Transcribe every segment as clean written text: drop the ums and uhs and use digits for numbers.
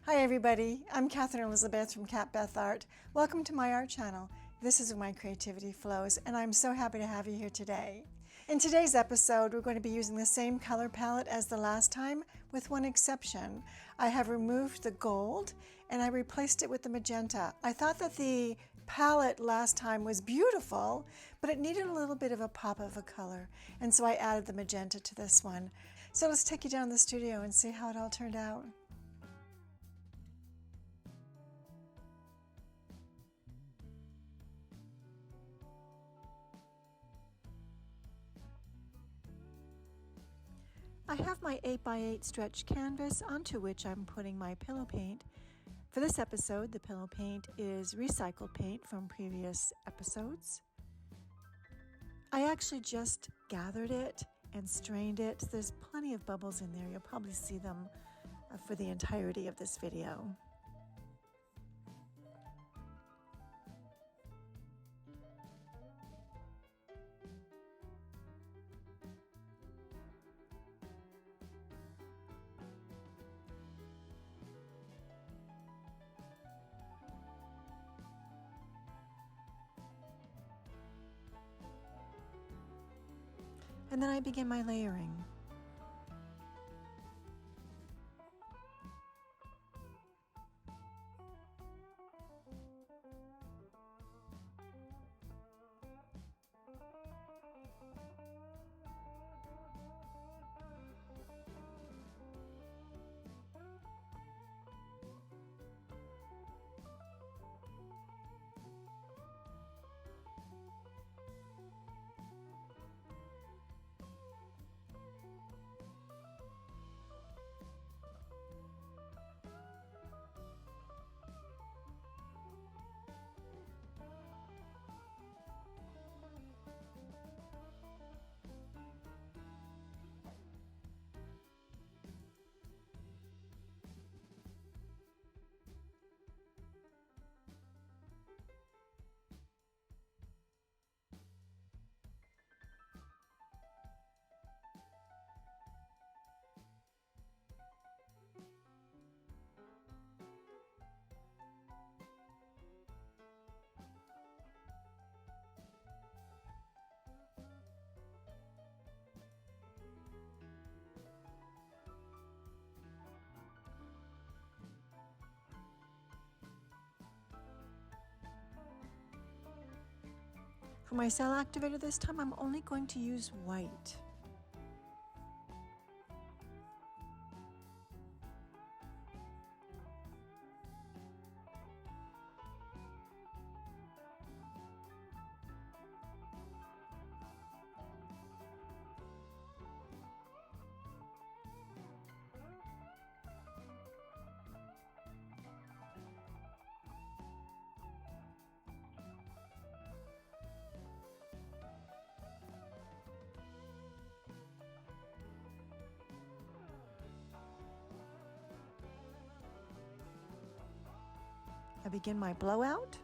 Hi everybody, I'm Catherine Elizabeth from CatBeth Art. Welcome to my art channel. This is where my creativity flows, and I'm so happy to have you here today. In today's episode, we're going to be using the same color palette as the last time, with one exception. I have removed the gold and I replaced it with the magenta. I thought that the palette last time was beautiful, but it needed a little bit of a pop of a color, and so I added the magenta to this one. So let's take you down to the studio and see how it all turned out. I have my 8x8 stretch canvas onto which I'm putting my pillow paint. For this episode, the pillow paint is recycled paint from previous episodes. I actually just gathered it and strained it. There's plenty of bubbles in there. You'll probably see them for the entirety of this video. And then I begin my layering. For my cell activator this time, I'm only going to use white. I begin my blowout.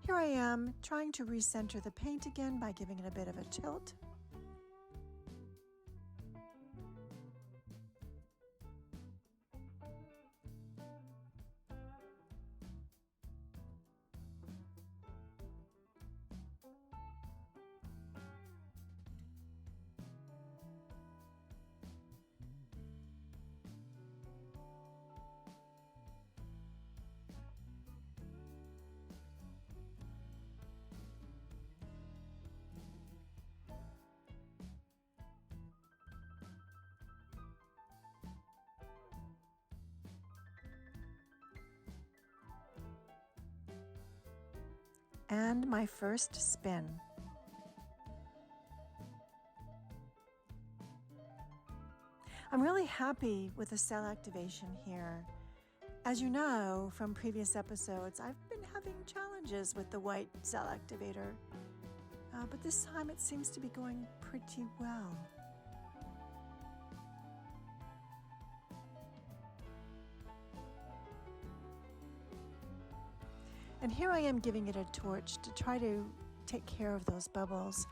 Here I am trying to recenter the paint again by giving it a bit of a tilt. and my first spin. I'm really happy with the cell activation here. As you know from previous episodes, I've been having challenges with the white cell activator, but this time it seems to be going pretty well. And here I am giving it a torch to try to take care of those bubbles.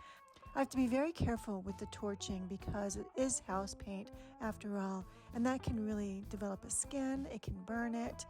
I have to be very careful with the torching because it is house paint after all, and that can really develop a skin, it can burn it.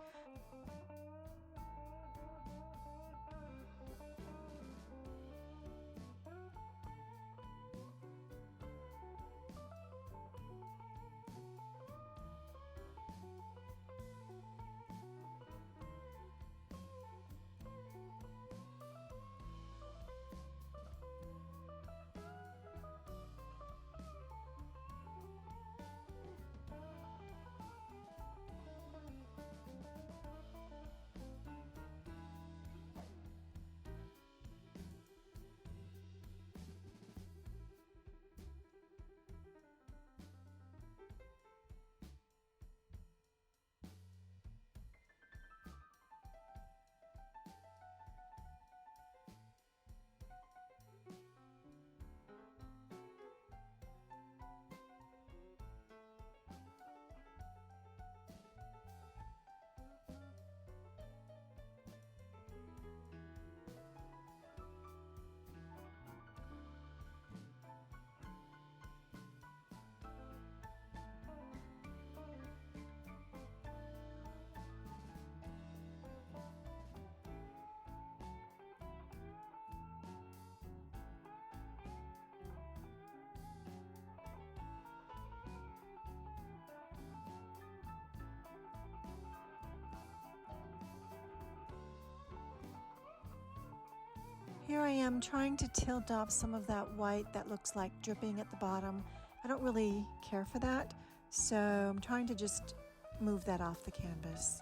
Here I am trying to tilt off some of that white that looks like dripping at the bottom. I don't really care for that, so I'm trying to just move that off the canvas.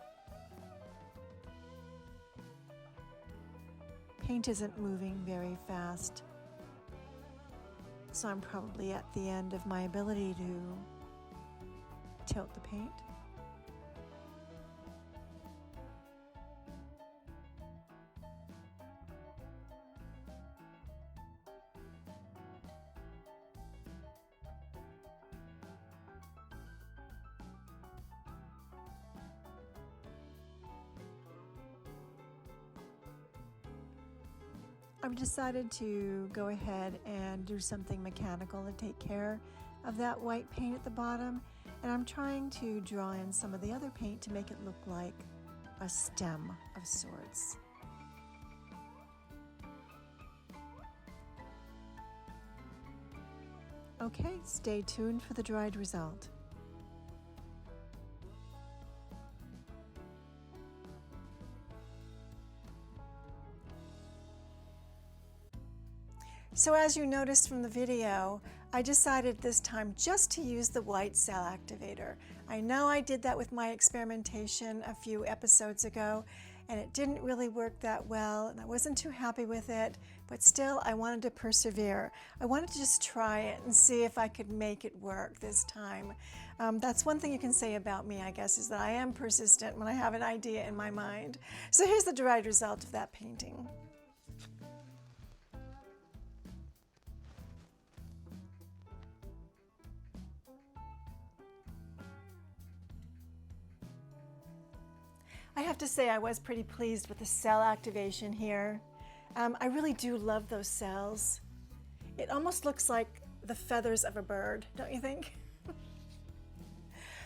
Paint isn't moving very fast, so I'm probably at the end of my ability to tilt the paint. I've decided to go ahead and do something mechanical to take care of that white paint at the bottom, and I'm trying to draw in some of the other paint to make it look like a stem of sorts. Okay, stay tuned for the dried result. So as you noticed from the video, I decided this time just to use the white cell activator. I know I did that with my experimentation a few episodes ago, and it didn't really work that well, and I wasn't too happy with it, but still I wanted to persevere. I wanted to just try it and see if I could make it work this time. That's one thing you can say about me, I guess, is that I am persistent when I have an idea in my mind. So here's the dried result of that painting. I have to say I was pretty pleased with the cell activation here. I really do love those cells. It almost looks like the feathers of a bird, don't you think?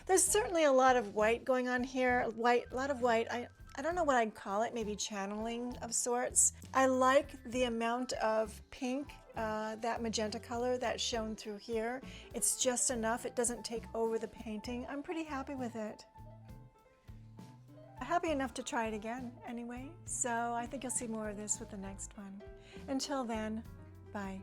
There's certainly a lot of white going on here, a lot of white. I don't know what I'd call it, maybe channeling of sorts. I like the amount of pink, that magenta color that's shown through here. It's just enough, it doesn't take over the painting. I'm pretty happy with it. Happy enough to try it again anyway, so I think you'll see more of this with the next one. Until then, bye.